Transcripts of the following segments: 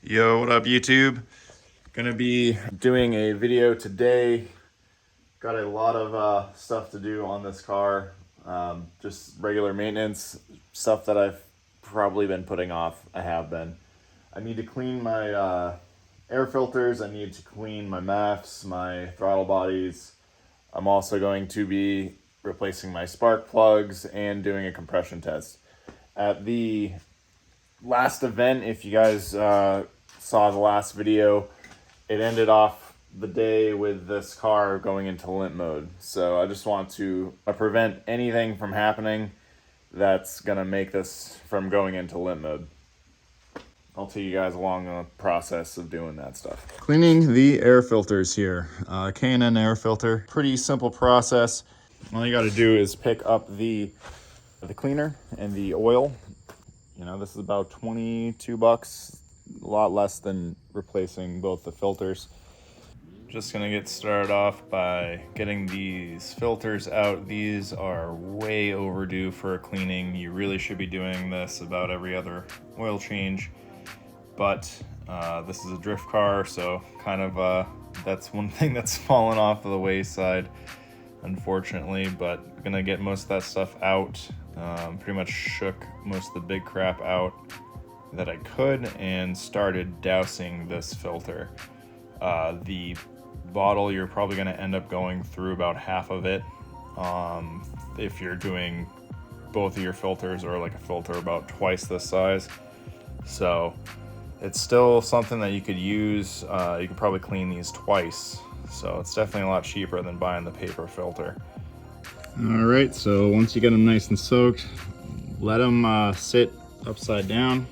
Yo, what up YouTube? Gonna be doing a video today. Got a lot of stuff to do on this car. Just regular maintenance, stuff that I've probably been putting off. I have been. I need to clean my air filters. I need to clean my MAFs, my throttle bodies. I'm also going to be replacing my spark plugs and doing a compression test. At the last event, if you guys saw the last video, it ended off the day with this car going into limp mode. So I just want to prevent anything from happening that's gonna make this from going into limp mode. I'll take you guys along the process of doing that stuff. Cleaning the air filters here. K&N air filter, pretty simple process. All you gotta do is pick up the cleaner and the oil. You know, this is about 22 bucks, a lot less than replacing both the filters. Just gonna get started off by getting these filters out. These are way overdue for a cleaning. You really should be doing this about every other oil change, but this is a drift car, so kind of that's one thing that's fallen off of the wayside, unfortunately, but gonna get most of that stuff out. Pretty much shook most of the big crap out that I could and started dousing this filter. The bottle, you're probably going to end up going through about half of it if you're doing both of your filters, or like a filter about twice this size. So it's still something that you could use. You could probably clean these twice, so it's definitely a lot cheaper than buying the paper filter. All right, so once you get them nice and soaked, let them sit upside down.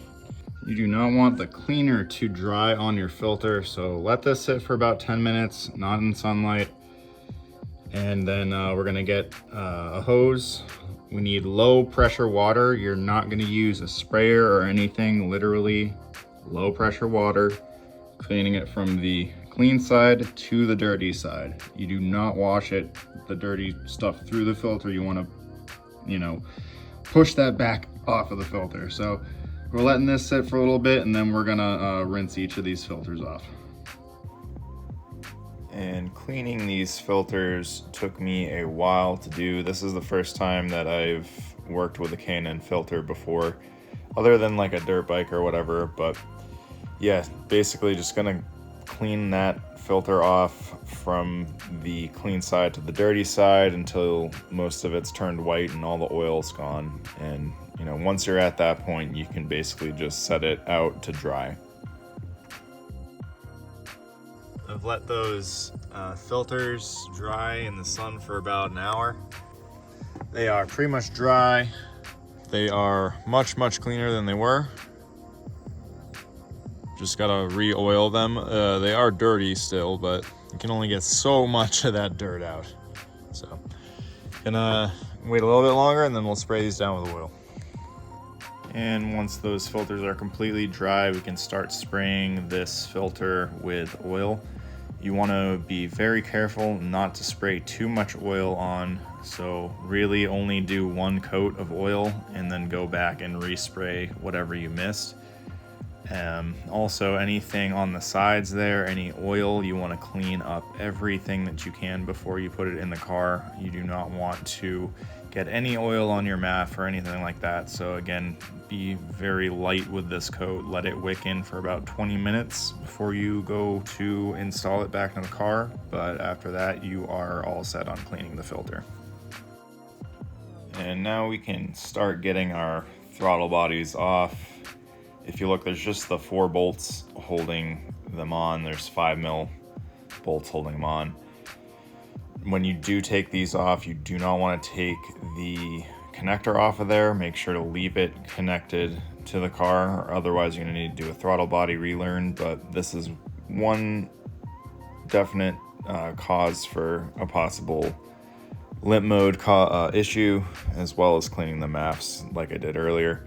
You do not want the cleaner to dry on your filter, so let this sit for about 10 minutes, not in sunlight. And then we're gonna get a hose. We need low pressure water. You're not gonna use a sprayer or anything, literally low pressure water, cleaning it from the clean side to the dirty side. You do not wash it, the dirty stuff, through the filter. You want to, push that back off of the filter. So we're letting this sit for a little bit, and then we're gonna rinse each of these filters off. And cleaning these filters took me a while to do. This is the first time that I've worked with a K&N filter before, other than like a dirt bike or whatever. But yeah, basically just gonna clean that filter off from the clean side to the dirty side until most of it's turned white and all the oil's gone. And once you're at that point, you can basically just set it out to dry. I've let those filters dry in the sun for about an hour. They are pretty much dry. They are much cleaner than they were. Just gotta re-oil them. They are dirty still, but you can only get so much of that dirt out. So, gonna wait a little bit longer, and then we'll spray these down with oil. And once those filters are completely dry, we can start spraying this filter with oil. You wanna be very careful not to spray too much oil on. So really only do one coat of oil and then go back and respray whatever you missed. Also, anything on the sides there, any oil, you want to clean up everything that you can before you put it in the car. You do not want to get any oil on your MAF or anything like that. So again, be very light with this coat. Let it wick in for about 20 minutes before you go to install it back in the car. But after that, you are all set on cleaning the filter. And now we can start getting our throttle bodies off. If you look, there's just the 4 bolts holding them on. There's 5mm bolts holding them on. When you do take these off, you do not want to take the connector off of there. Make sure to leave it connected to the car, or otherwise you're going to need to do a throttle body relearn. But this is one definite cause for a possible limp mode issue, as well as cleaning the MAFs like I did earlier.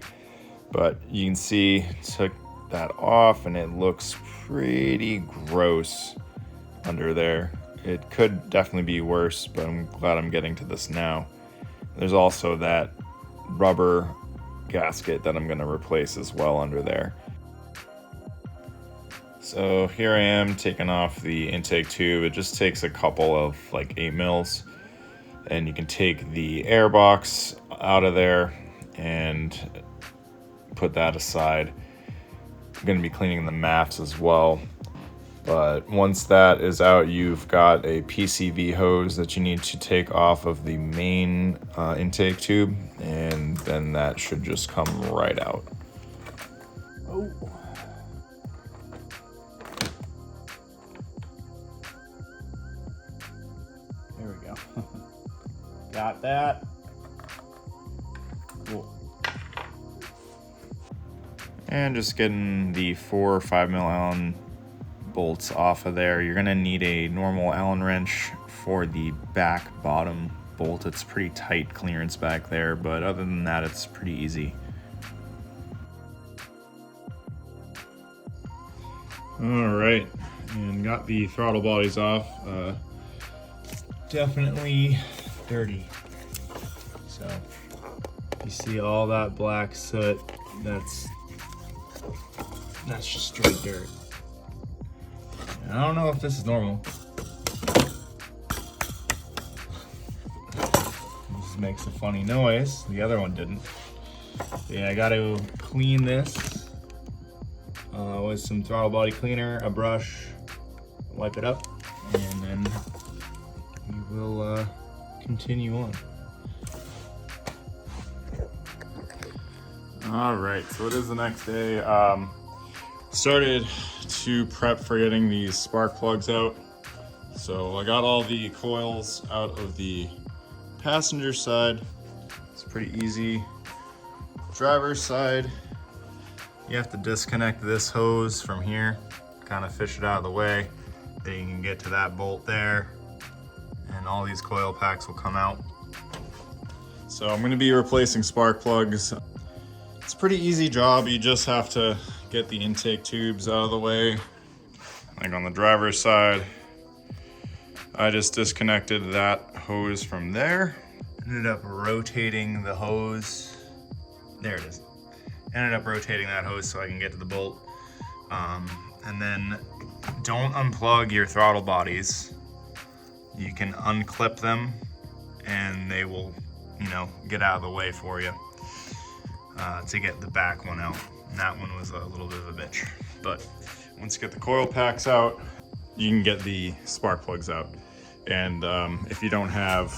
But you can see, took that off and it looks pretty gross under there. It could definitely be worse, but I'm glad I'm getting to this now. There's also that rubber gasket that I'm going to replace as well under there. So here I am taking off the intake tube. It just takes a couple of like 8 mils, and you can take the air box out of there and put that aside. I'm going to be cleaning the maps as well. But once that is out, you've got a PCV hose that you need to take off of the main intake tube, and then that should just come right out. Oh. There we go. Got that. Cool. And just getting the 4 or 5 mil Allen bolts off of there. You're gonna need a normal Allen wrench for the back bottom bolt. It's pretty tight clearance back there, but other than that, it's pretty easy. All right, and got the throttle bodies off. Definitely dirty. So you see all that black soot, that's just straight dirt. I don't know if this is normal. This makes a funny noise. The other one didn't. Yeah, I got to clean this with some throttle body cleaner, a brush, wipe it up, and then we will continue on. All right, so it is the next day. Started to prep for getting these spark plugs out. So I got all the coils out of the passenger side. It's pretty easy. Driver's side, you have to disconnect this hose from here, kind of fish it out of the way. Then you can get to that bolt there, and all these coil packs will come out. So I'm gonna be replacing spark plugs. It's a pretty easy job. You just have to get the intake tubes out of the way. Like on the driver's side, I just disconnected that hose from there. Ended up rotating the hose. There it is. Ended up rotating that hose so I can get to the bolt. And then don't unplug your throttle bodies. You can unclip them and they will, get out of the way for you to get the back one out. And that one was a little bit of a bitch. But once you get the coil packs out, you can get the spark plugs out. And if you don't have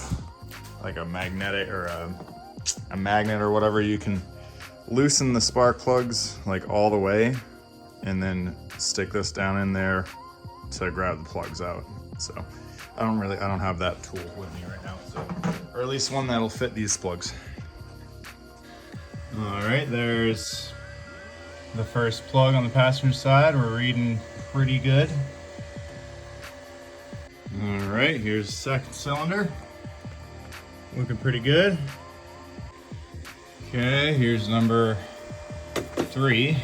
like a magnetic or a magnet or whatever, you can loosen the spark plugs like all the way and then stick this down in there to grab the plugs out. So I don't have that tool with me right now, so, or at least one that'll fit these plugs. All right, there's the first plug on the passenger side. We're reading pretty good. All right, here's the second cylinder. Looking pretty good. Okay, here's number 3.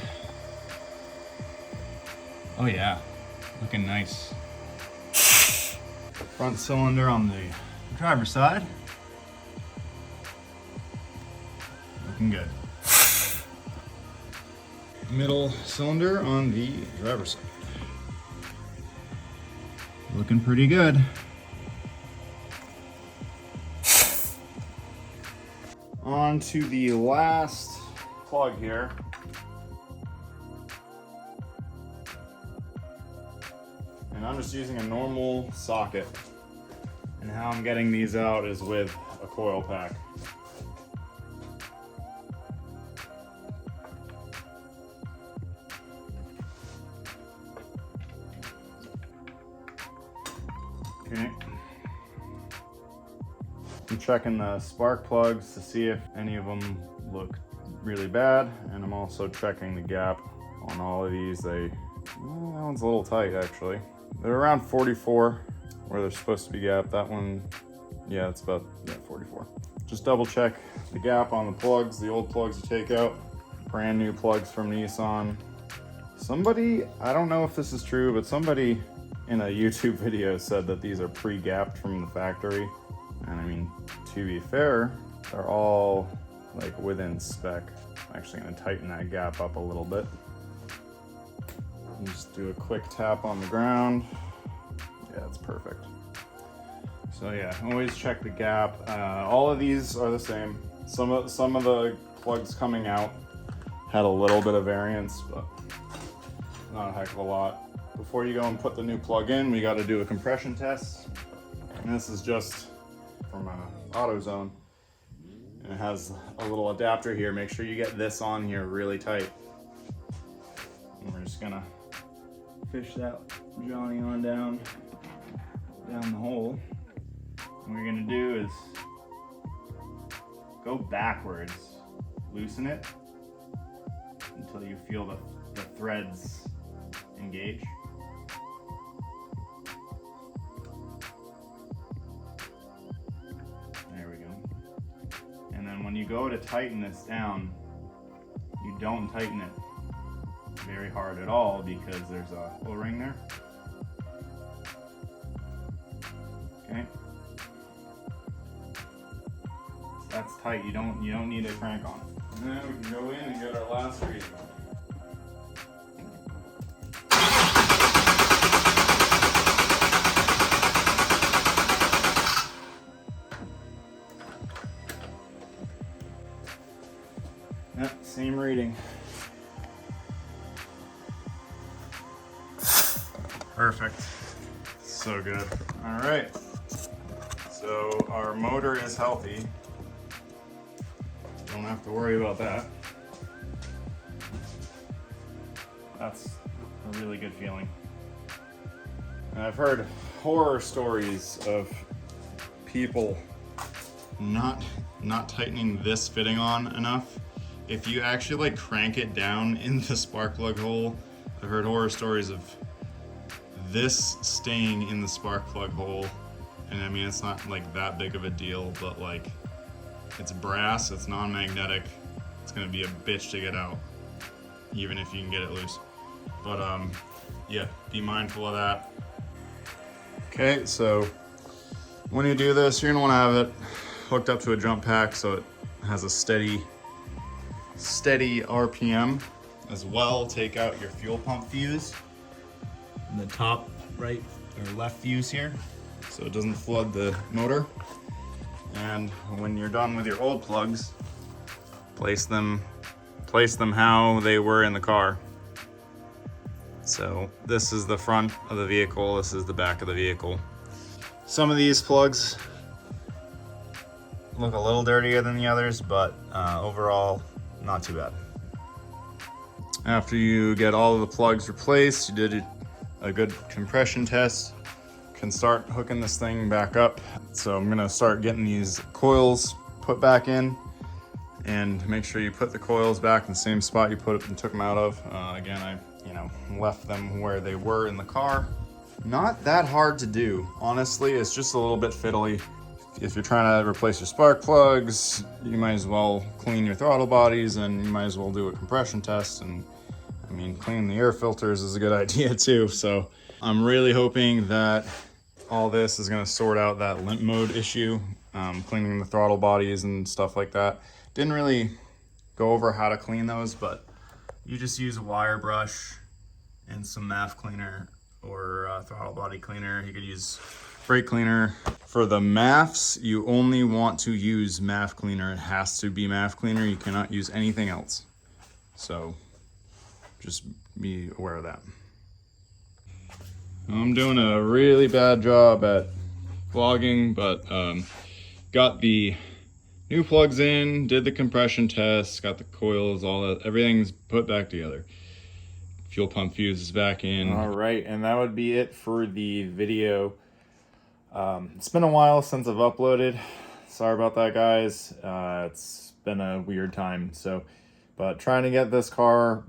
Oh yeah, looking nice. Front cylinder on the driver's side. Looking good. Middle cylinder on the driver's side. Looking pretty good. On to the last plug here. And I'm just using a normal socket. And how I'm getting these out is with a coil pack. Okay. I'm checking the spark plugs to see if any of them look really bad, and I'm also checking the gap on all of these. That one's a little tight actually. They're around 44 where they're supposed to be gapped. That one, yeah, it's about 44. Just double check the gap on the plugs, the old plugs you take out, brand new plugs from Nissan. Somebody, I don't know if this is true, but somebody in a YouTube video said that these are pre-gapped from the factory. And I mean, to be fair, they're all like within spec. I'm actually gonna tighten that gap up a little bit. Just do a quick tap on the ground. Yeah, it's perfect. So yeah, always check the gap. All of these are the same. Some of the plugs coming out had a little bit of variance, but not a heck of a lot. Before you go and put the new plug in, we got to do a compression test. And this is just from AutoZone. And it has a little adapter here. Make sure you get this on here really tight. And we're just gonna fish that Johnny on down the hole. What you're gonna do is go backwards, loosen it until you feel the threads engage. There we go. And then when you go to tighten this down, you don't tighten it very hard at all because there's a O-ring there. Okay. So that's tight. You don't need a crank on. And then we can go in and get our last read. Yep, same reading. Perfect. So good. All right. So our motor is healthy. Don't have to worry about that. That's a really good feeling. And I've heard horror stories of people not tightening this fitting on enough. If you actually like crank it down in the spark plug hole, I've heard horror stories of this staying in the spark plug hole. And I mean, it's not like that big of a deal, but like it's brass, it's non-magnetic. It's gonna be a bitch to get out, even if you can get it loose. But yeah, be mindful of that. Okay, so when you do this, you're gonna wanna have it hooked up to a jump pack so it has a steady RPM. As well, take out your fuel pump fuse in the top right or left fuse here so it doesn't flood the motor. And when you're done with your old plugs, place them how they were in the car. So this is the front of the vehicle, this is the back of the vehicle. Some of these plugs look a little dirtier than the others, but overall, not too bad. After you get all of the plugs replaced, you did a good compression test, can start hooking this thing back up. So I'm gonna start getting these coils put back in, and make sure you put the coils back in the same spot you put it and took them out of. Again, I left them where they were in the car. Not that hard to do, honestly. It's just a little bit fiddly. If you're trying to replace your spark plugs, you might as well clean your throttle bodies, and you might as well do a compression test. And I mean, cleaning the air filters is a good idea too. So I'm really hoping that all this is gonna sort out that limp mode issue, cleaning the throttle bodies and stuff like that. Didn't really go over how to clean those, but you just use a wire brush and some MAF cleaner or throttle body cleaner. You could use brake cleaner. For the MAFs, you only want to use MAF cleaner. It has to be MAF cleaner. You cannot use anything else. So just be aware of that. I'm doing a really bad job at vlogging, but got the new plugs in, did the compression test, got the coils, all that, everything's put back together. Fuel pump fuse is back in. All right, and that would be it for the video. It's been a while since I've uploaded. Sorry about that, guys. It's been a weird time. But trying to get this car,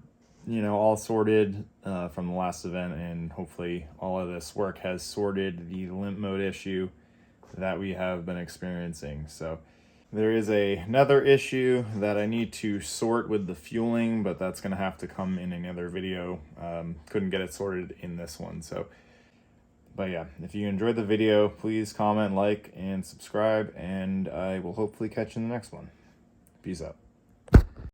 all sorted from the last event, and hopefully all of this work has sorted the limp mode issue that we have been experiencing. So there is another issue that I need to sort with the fueling, but that's going to have to come in another video. Couldn't get it sorted in this one. But yeah, if you enjoyed the video, please comment, like, and subscribe, and I will hopefully catch you in the next one. Peace out.